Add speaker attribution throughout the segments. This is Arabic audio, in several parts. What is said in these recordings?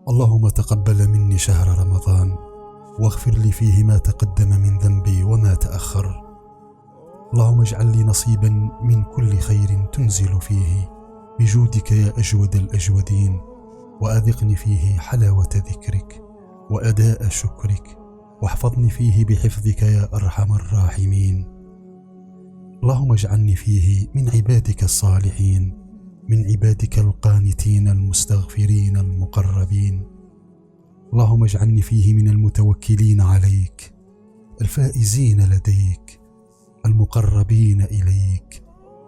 Speaker 1: اللهم تقبل مني شهر رمضان، واغفر لي فيه ما تقدم من ذنبي وما تأخر. اللهم اجعل لي نصيبا من كل خير تنزل فيه بجودك يا أجود الأجودين، وأذقني فيه حلاوة ذكرك وأداء شكرك، واحفظني فيه بحفظك يا أرحم الراحمين. اللهم اجعلني فيه من عبادك الصالحين، من عبادك القانتين المستغفرين المقربين. اللهم اجعلني فيه من المتوكلين عليك، الفائزين لديك، المقربين إليك،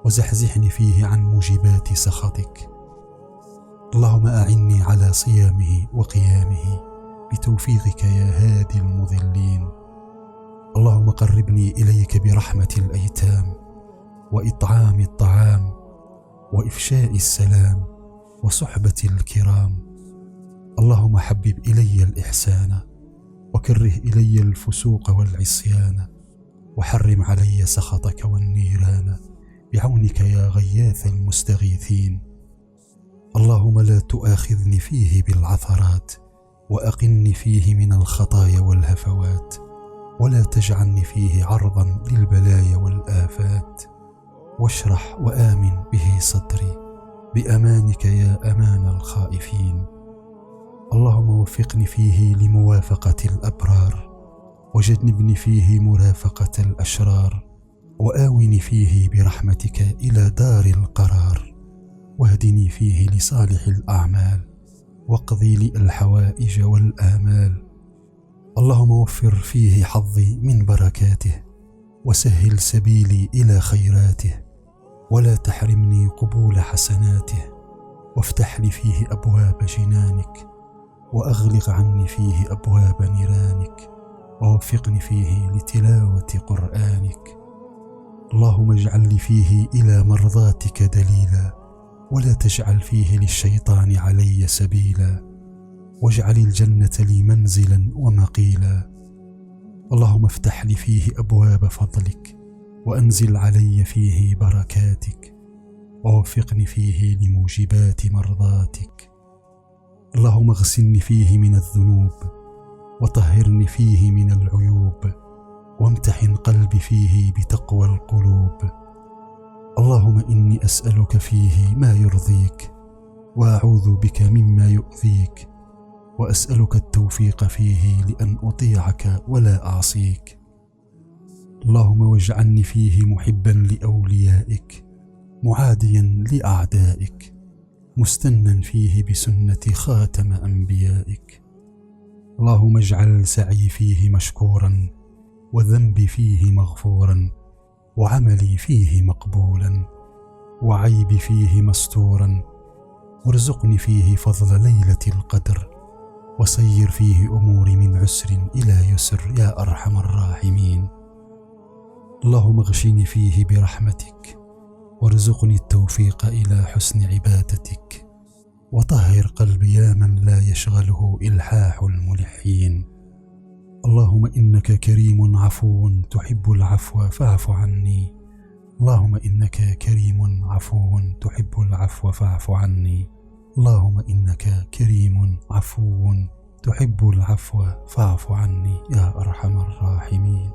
Speaker 1: وزحزحني فيه عن موجبات سخطك. اللهم أعني على صيامه وقيامه بتوفيقك يا هادي المضلين. اللهم قربني إليك برحمة الأيتام، وإطعام الطعام، وإفشاء السلام، وصحبة الكرام. اللهم حبب إلي الإحسان، وكره إلي الفسوق والعصيان، وحرم علي سخطك والنيران، بعونك يا غياث المستغيثين. اللهم لا تؤاخذني فيه بالعثرات، وأقني فيه من الخطايا والهفوات، ولا تجعلني فيه عرضا للبلايا والآفات. واشرح وآمن به صدري بأمانك يا أمان الخائفين. اللهم وفقني فيه لموافقة الأبرار، وجنبني فيه مرافقة الأشرار، وآوني فيه برحمتك إلى دار القرار، واهدني فيه لصالح الأعمال، واقضي لي الحوائج والآمال. اللهم وفر فيه حظي من بركاته، وسهل سبيلي إلى خيراته، ولا تحرمني قبول حسناته، وافتح لي فيه أبواب جنانك، وأغلق عني فيه أبواب نيرانك، ووفقني فيه لتلاوة قرآنك. اللهم اجعل لي فيه إلى مرضاتك دليلا، ولا تجعل فيه للشيطان علي سبيلا، واجعل الجنة لي منزلا ومقيلا. اللهم افتح لي فيه أبواب فضلك، وأنزل علي فيه بركاتك، ووفقني فيه لموجبات مرضاتك. اللهم اغسلني فيه من الذنوب، وطهرني فيه من العيوب، وامتحن قلبي فيه بتقوى القلوب. اللهم إني أسألك فيه ما يرضيك، وأعوذ بك مما يؤذيك، وأسألك التوفيق فيه لأن أطيعك ولا أعصيك. اللهم واجعلني فيه محبا لأوليائك، معاديا لأعدائك، مستنا فيه بسنة خاتم أنبيائك. اللهم اجعل سعي فيه مشكورا، وذنبي فيه مغفورا، وعملي فيه مقبولا، وعيبي فيه مستورا. وارزقني فيه فضل ليلة القدر، وسير فيه أموري من عسر إلى يسر يا أرحم الراحمين. اللهم اغشني فيه برحمتك، وارزقني التوفيق إلى حسن عبادتك، وطهر قلبي يا من لا يشغله إلحاح الملحين. اللهم إنك كريم عفو تحب العفو فاعف عني. اللهم إنك كريم عفو تحب العفو فاعف عني. اللهم إنك كريم عفو تحب العفو فاعف عني يا أرحم الراحمين.